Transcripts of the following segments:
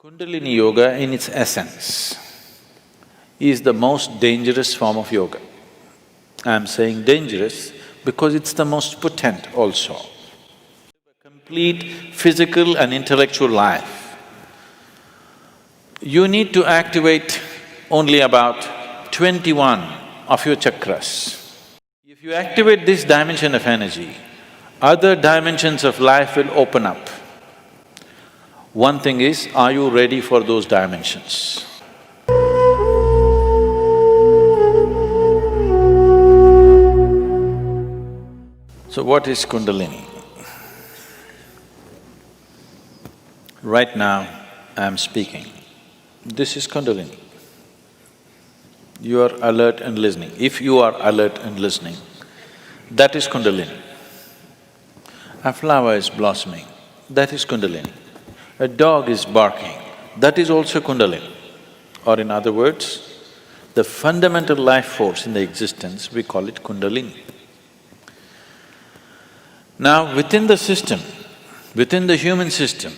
Kundalini Yoga in its essence is the most dangerous form of yoga. I'm saying dangerous because it's the most potent also. A complete physical and intellectual life, you need to activate only about 21 of your chakras. If you activate this dimension of energy, other dimensions of life will open up. One thing is, are you ready for those dimensions? So what is Kundalini? Right now, I'm speaking. This is Kundalini. You are alert and listening. If you are alert and listening, that is Kundalini. A flower is blossoming, that is Kundalini. A dog is barking, that is also Kundalini. Or in other words, the fundamental life force in the existence, we call it Kundalini. Now, within the system, within the human system,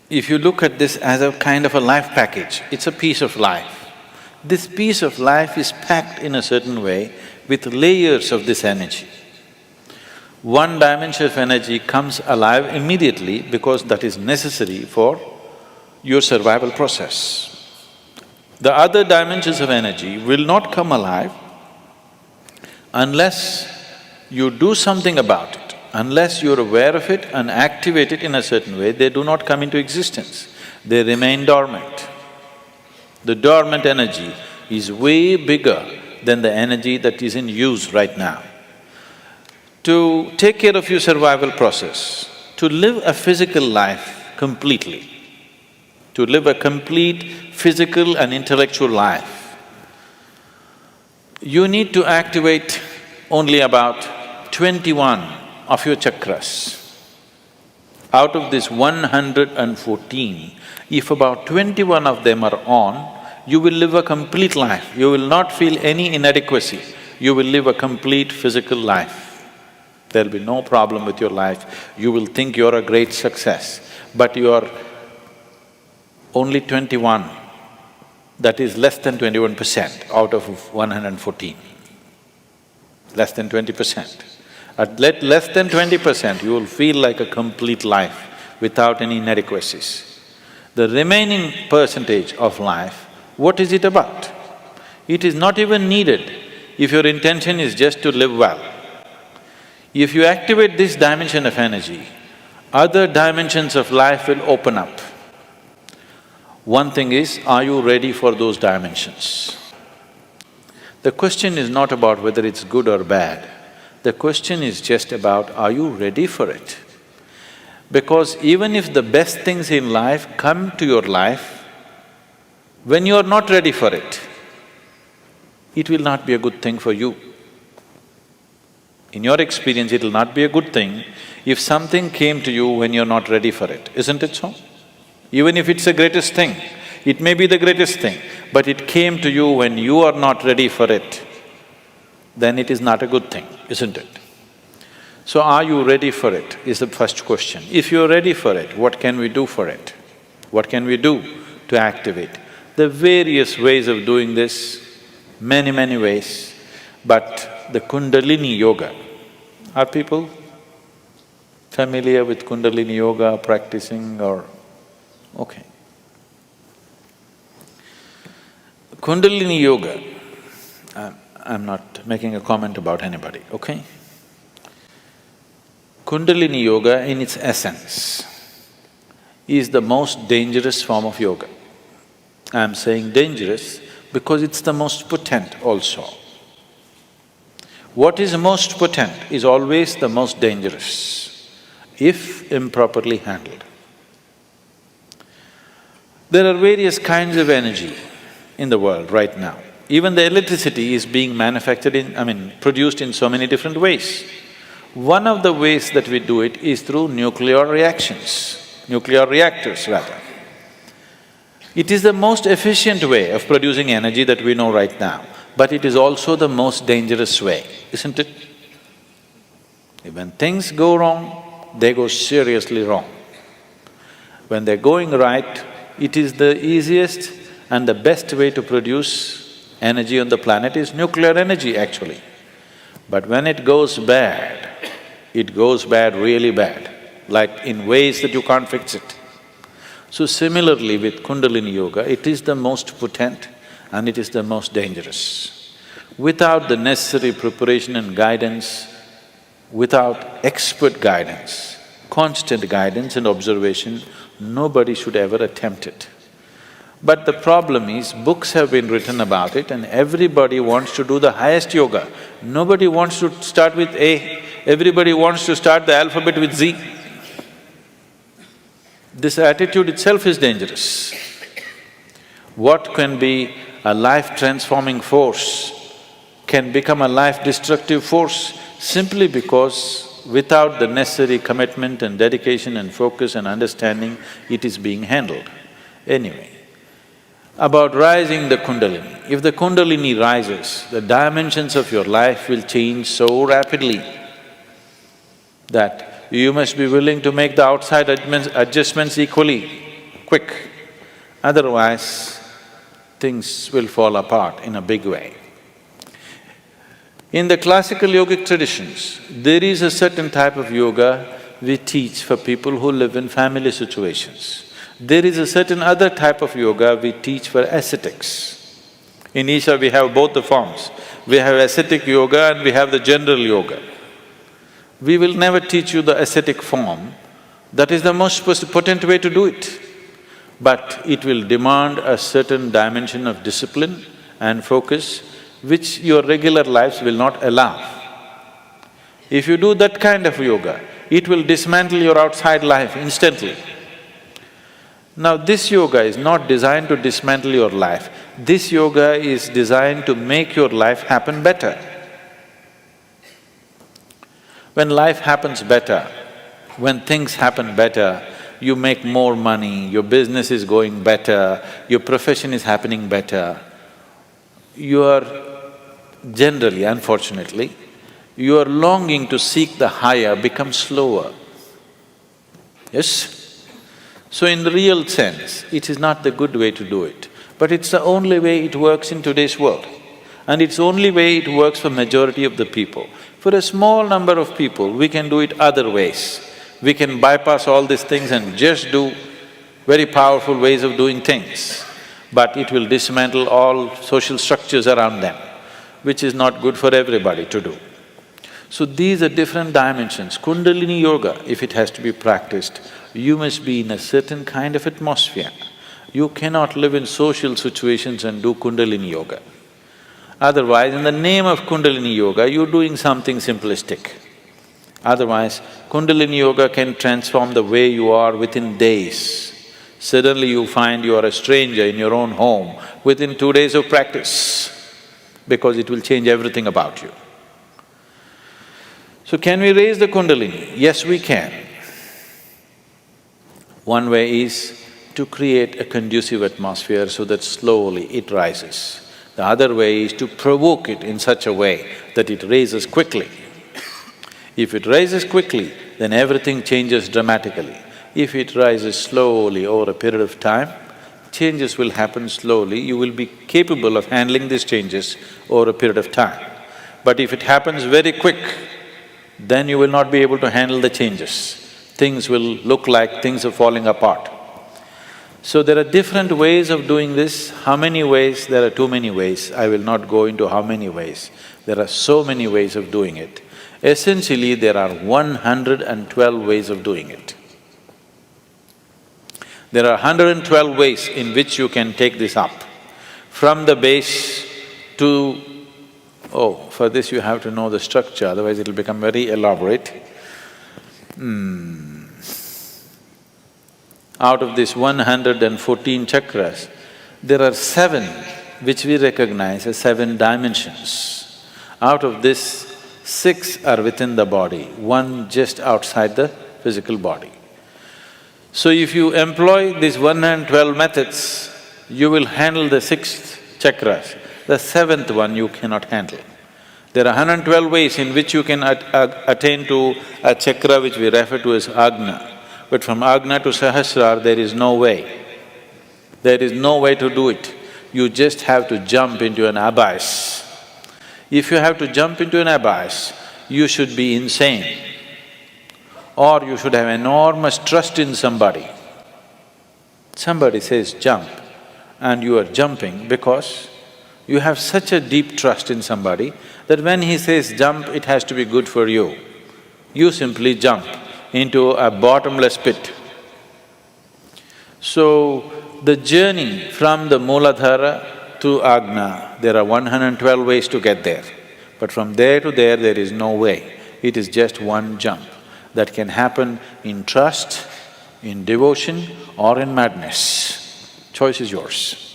if you look at this as a kind of a life package, it's a piece of life. This piece of life is packed in a certain way with layers of this energy. One dimension of energy comes alive immediately because that is necessary for your survival process. The other dimensions of energy will not come alive unless you do something about it, unless you're aware of it and activate it in a certain way. They do not come into existence, they remain dormant. The dormant energy is way bigger than the energy that is in use right now. To take care of your survival process, to live a physical life completely, to live a complete physical and intellectual life, you need to activate only about 21 of your chakras. Out of this 114, if about 21 of them are on, you will live a complete life. You will not feel any inadequacy. You will live a complete physical life. There'll be no problem with your life. You will think you're a great success, but you're only 21. That is less than 21% out of 114. Less than 20%. At less than 20%, you will feel like a complete life without any inadequacies. The remaining percentage of life, what is it about? It is not even needed if your intention is just to live well. If you activate this dimension of energy, other dimensions of life will open up. One thing is, are you ready for those dimensions? The question is not about whether it's good or bad. The question is just about, are you ready for it? Because even if the best things in life come to your life, when you are not ready for it will not be a good thing for you. In your experience, it'll not be a good thing if something came to you when you're not ready for it, isn't it so? Even if it's the greatest thing, it may be the greatest thing, but it came to you when you are not ready for it, then it is not a good thing, isn't it? So are you ready for it is the first question. If you're ready for it, what can we do for it? What can we do to activate? There are various ways of doing this, many ways, but the Kundalini Yoga, are people familiar with Kundalini Yoga, practicing or… okay. Kundalini Yoga, I'm not making a comment about anybody, okay? Kundalini Yoga in its essence is the most dangerous form of yoga. I'm saying dangerous because it's the most potent also. What is most potent is always the most dangerous, if improperly handled. There are various kinds of energy in the world right now. Even the electricity is being manufactured produced in so many different ways. One of the ways that we do it is through nuclear reactions, nuclear reactors rather. It is the most efficient way of producing energy that we know right now, but it is also the most dangerous way, isn't it? When things go wrong, they go seriously wrong. When they're going right, it is the easiest and the best way to produce energy on the planet is nuclear energy actually. But when it goes bad really bad, like in ways that you can't fix it. So similarly with Kundalini Yoga, it is the most potent and it is the most dangerous. Without the necessary preparation and guidance, without expert guidance, constant guidance and observation, nobody should ever attempt it. But the problem is, books have been written about it and everybody wants to do the highest yoga. Nobody wants to start with A, everybody wants to start the alphabet with Z. This attitude itself is dangerous. What can be a life-transforming force can become a life-destructive force simply because without the necessary commitment and dedication and focus and understanding, it is being handled. Anyway, about rising the Kundalini. If the Kundalini rises, the dimensions of your life will change so rapidly that you must be willing to make the outside adjustments equally quick. Otherwise, things will fall apart in a big way. In the classical yogic traditions, there is a certain type of yoga we teach for people who live in family situations. There is a certain other type of yoga we teach for ascetics. In Isha we have both the forms. We have ascetic yoga and we have the general yoga. We will never teach you the ascetic form, that is the most potent way to do it. But it will demand a certain dimension of discipline and focus which your regular lives will not allow. If you do that kind of yoga, it will dismantle your outside life instantly. Now this yoga is not designed to dismantle your life, this yoga is designed to make your life happen better. When life happens better, when things happen better, you make more money, your business is going better, your profession is happening better, your generally, unfortunately, your longing to seek the higher becomes slower. Yes? So in the real sense, it is not the good way to do it, but it's the only way it works in today's world. And it's the only way it works for majority of the people. For a small number of people, we can do it other ways. We can bypass all these things and just do very powerful ways of doing things, but it will dismantle all social structures around them, which is not good for everybody to do. So these are different dimensions. Kundalini Yoga, if it has to be practiced, you must be in a certain kind of atmosphere. You cannot live in social situations and do Kundalini Yoga. Otherwise, in the name of Kundalini Yoga, you're doing something simplistic. Otherwise, Kundalini Yoga can transform the way you are within days. Suddenly you find you are a stranger in your own home within 2 days of practice, because it will change everything about you. So can we raise the Kundalini? Yes, we can. One way is to create a conducive atmosphere so that slowly it rises. The other way is to provoke it in such a way that it raises quickly. If it rises quickly, then everything changes dramatically. If it rises slowly over a period of time, changes will happen slowly, you will be capable of handling these changes over a period of time. But if it happens very quick, then you will not be able to handle the changes. Things will look like things are falling apart. So there are different ways of doing this. How many ways? There are too many ways. I will not go into how many ways. There are so many ways of doing it. Essentially, there are 112 ways of doing it. There are 112 ways in which you can take this up. From the base to… for this you have to know the structure, otherwise it'll become very elaborate. Out of these 114 chakras, there are 7 which we recognize as 7 dimensions. Out of this, 6 are within the body, 1 just outside the physical body. So if you employ these 112 methods, you will handle the 6th chakras. The 7th one you cannot handle. There are 112 ways in which you can attain to a chakra which we refer to as Agna. But from Agna to Sahasrara, there is no way. There is no way to do it. You just have to jump into an abyss. If you have to jump into an abyss, you should be insane, or you should have enormous trust in somebody. Somebody says jump, and you are jumping because you have such a deep trust in somebody that when he says jump, it has to be good for you. You simply jump into a bottomless pit. So, the journey from the Mooladhara to Ajna, there are 112 ways to get there. But from there to there is no way. It is just one jump that can happen in trust, in devotion or in madness. Choice is yours.